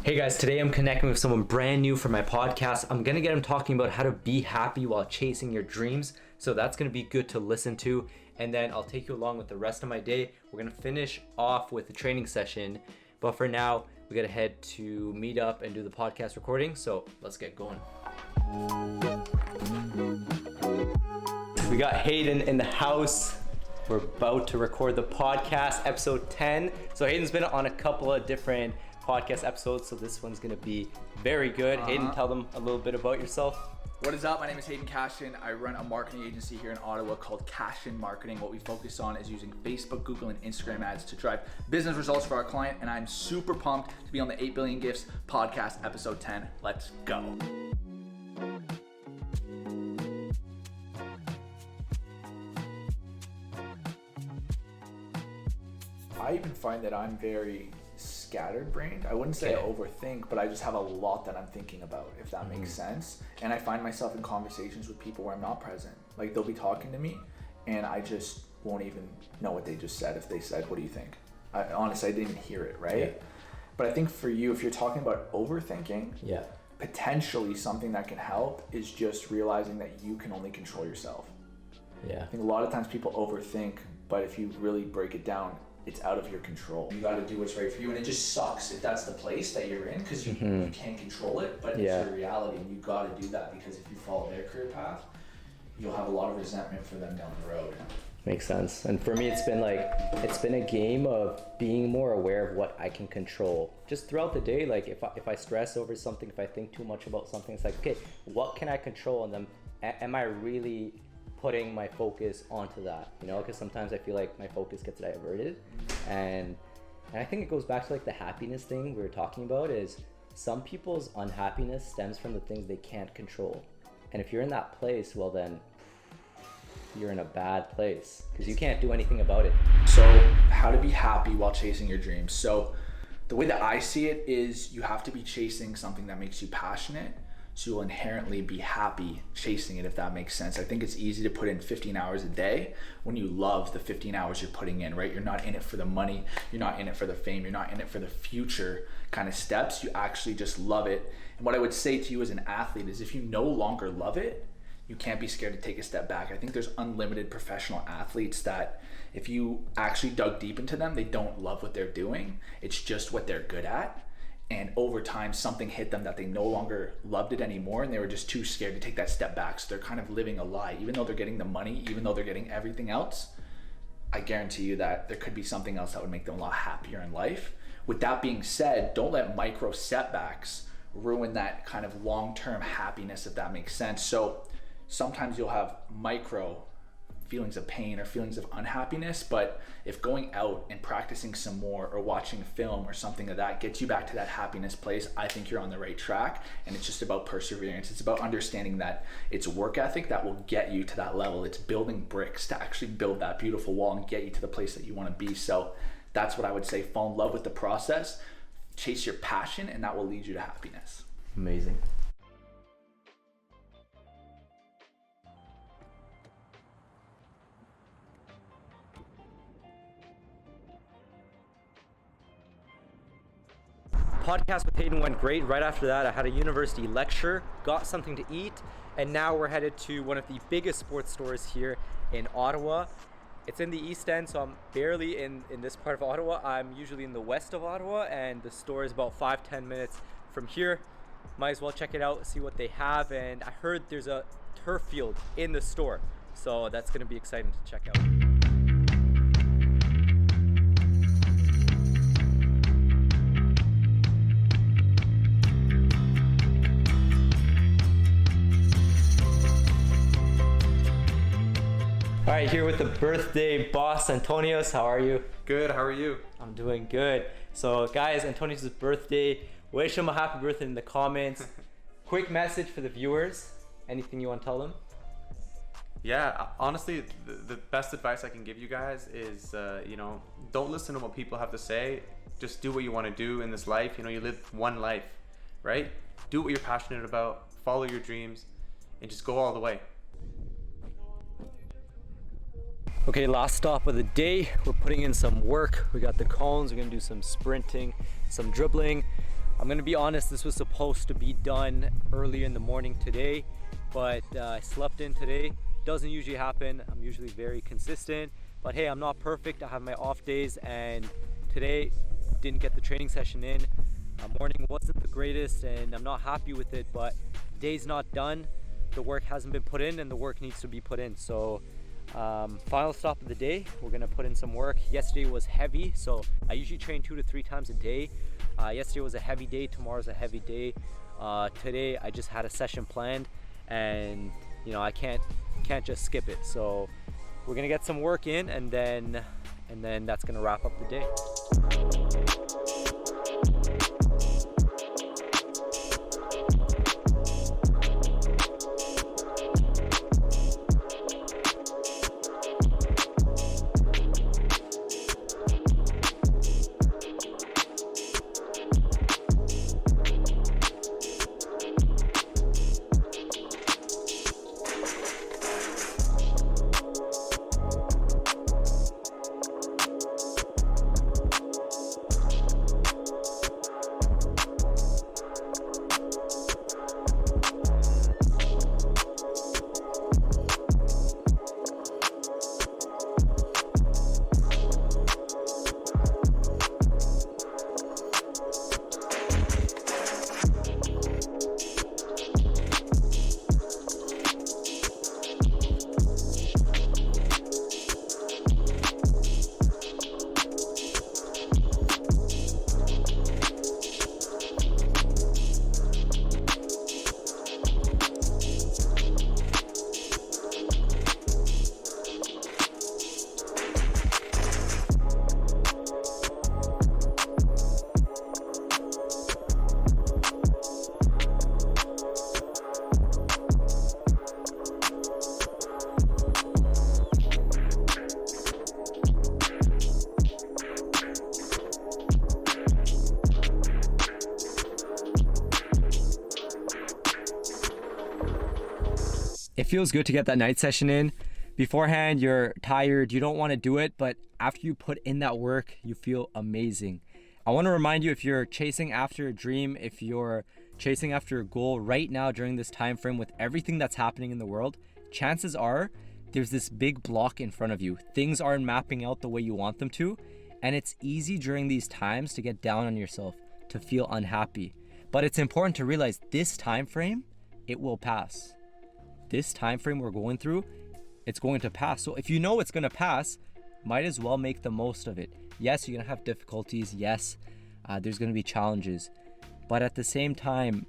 Hey guys, today I'm connecting with someone brand new for my podcast. I'm gonna get him talking about how to be happy while chasing your dreams. So that's gonna be good to listen to. And then I'll take you along with the rest of my day. We're gonna finish off with the training session. But for now, we gotta head to meet up and do the podcast recording. So let's get going. We got Hayden in the house. We're about to record the podcast, episode 10. So Hayden's been on a couple of different podcast episodes, so this one's gonna be very good. Hayden, tell them a little bit about yourself. What is up? My name is Hayden Cashin. I run a marketing agency here in Ottawa called Cashin Marketing. What we focus on is using Facebook, Google, and Instagram ads to drive business results for our client, and I'm super pumped to be on the 8 Billion Gifts podcast, episode 10. Let's go. I even find that I'm very scattered-brained. I wouldn't say I overthink, but I just have a lot that I'm thinking about, if that makes sense. And I find myself in conversations with people where I'm not present. Like, they'll be talking to me, and I just won't even know what they just said. If they said, "What do you think?" Honestly, I didn't hear it, right? Yeah. But I think for you, if you're talking about overthinking, potentially something that can help is just realizing that you can only control yourself. I think a lot of times people overthink, but if you really break it down, it's out of your control. You got to do what's right for you, and it just sucks if that's the place that you're in because you can't control it, but it's your reality, and you got to do that because if you follow their career path, you'll have a lot of resentment for them down the road. Makes sense. And for me, it's been a game of being more aware of what I can control just throughout the day. Like if I stress over something, if I think too much about something, it's like, okay, what can I control? And then am I really putting my focus onto that, because sometimes I feel like my focus gets diverted, and I think it goes back to like the happiness thing we were talking about. Is some people's unhappiness stems from the things they can't control, and if you're in that place, well then you're in a bad place because you can't do anything about it. So how to be happy while chasing your dreams. So the way that I see it is you have to be chasing something that makes you passionate, so you'll inherently be happy chasing it, if that makes sense. I think it's easy to put in 15 hours a day when you love the 15 hours you're putting in, right? You're not in it for the money, you're not in it for the fame, you're not in it for the future kind of steps, you actually just love it. And what I would say to you as an athlete is if you no longer love it, you can't be scared to take a step back. I think there's unlimited professional athletes that if you actually dug deep into them, they don't love what they're doing, it's just what they're good at. And over time, something hit them that they no longer loved it anymore, and they were just too scared to take that step back. So they're kind of living a lie. Even though they're getting the money, even though they're getting everything else, I guarantee you that there could be something else that would make them a lot happier in life. With that being said, don't let micro setbacks ruin that kind of long-term happiness, if that makes sense. So sometimes you'll have micro feelings of pain or feelings of unhappiness, but if going out and practicing some more or watching a film or something of that gets you back to that happiness place, I think you're on the right track. And it's just about perseverance. It's about understanding that it's work ethic that will get you to that level. It's building bricks to actually build that beautiful wall and get you to the place that you want to be. So that's what I would say. Fall in love with the process, chase your passion, and that will lead you to happiness. Amazing. Podcast with Hayden went great. Right after that, I had a university lecture, got something to eat, and now we're headed to one of the biggest sports stores here in Ottawa. It's in the East End, so I'm barely in this part of Ottawa. I'm usually in the west of Ottawa, and the store is about 5-10 minutes from here. Might as well check it out, see what they have, and I heard there's a turf field in the store, so that's going to be exciting to check out. All right, here with the birthday boss, Antonios. How are you? Good, how are you? I'm doing good. So guys, Antonios' birthday. Wish him a happy birthday in the comments. Quick message for the viewers. Anything you want to tell them? Yeah, honestly, the best advice I can give you guys is, don't listen to what people have to say. Just do what you want to do in this life. You live one life, right? Do what you're passionate about, follow your dreams, and just go all the way. Okay, last stop of the day. We're putting in some work. We got the cones, we're gonna do some sprinting, some dribbling. I'm gonna be honest, this was supposed to be done early in the morning today, but I slept in today. Doesn't usually happen. I'm usually very consistent, but hey, I'm not perfect. I have my off days, and today didn't get the training session in. Morning wasn't the greatest, and I'm not happy with it, but day's not done. The work hasn't been put in, and the work needs to be put in. So final stop of the day, we're gonna put in some work. Yesterday was heavy, so I usually train 2 to 3 times a day. Yesterday was a heavy day, tomorrow's a heavy day. Today I just had a session planned, and you know, I can't just skip it. So we're gonna get some work in, and then that's gonna wrap up the day. It feels good to get that night session in. Beforehand, you're tired, you don't want to do it, but after you put in that work, you feel amazing. I want to remind you, if you're chasing after a dream, if you're chasing after a goal right now during this time frame with everything that's happening in the world, chances are there's this big block in front of you. Things aren't mapping out the way you want them to, and it's easy during these times to get down on yourself, to feel unhappy. But it's important to realize this time frame, it will pass. This time frame we're going through, it's going to pass. So if you know it's going to pass, might as well make the most of it. Yes, you're going to have difficulties. Yes, there's going to be challenges. But at the same time,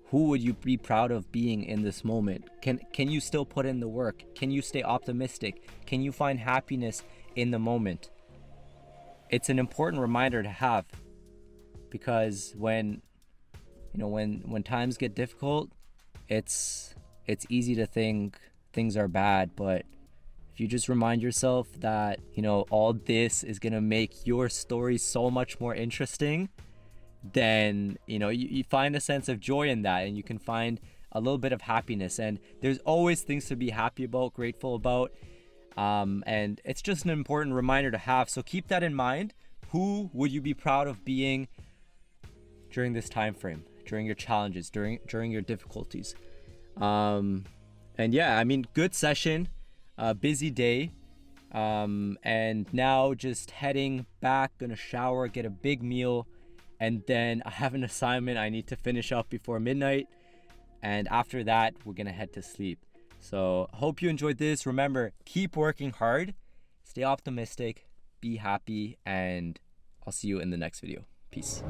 who would you be proud of being in this moment? Can you still put in the work? Can you stay optimistic? Can you find happiness in the moment? It's an important reminder to have, because when times get difficult, it's easy to think things are bad, but if you just remind yourself that, all this is going to make your story so much more interesting, then, you find a sense of joy in that, and you can find a little bit of happiness. And there's always things to be happy about, grateful about. And it's just an important reminder to have. So keep that in mind. Who would you be proud of being during this time frame, during your challenges, during your difficulties? And yeah, good session, busy day, and now just heading back, gonna shower, get a big meal, and then I have an assignment I need to finish up before midnight, and after that we're gonna head to sleep. So hope you enjoyed this. Remember, keep working hard, stay optimistic, be happy, and I'll see you in the next video. Peace.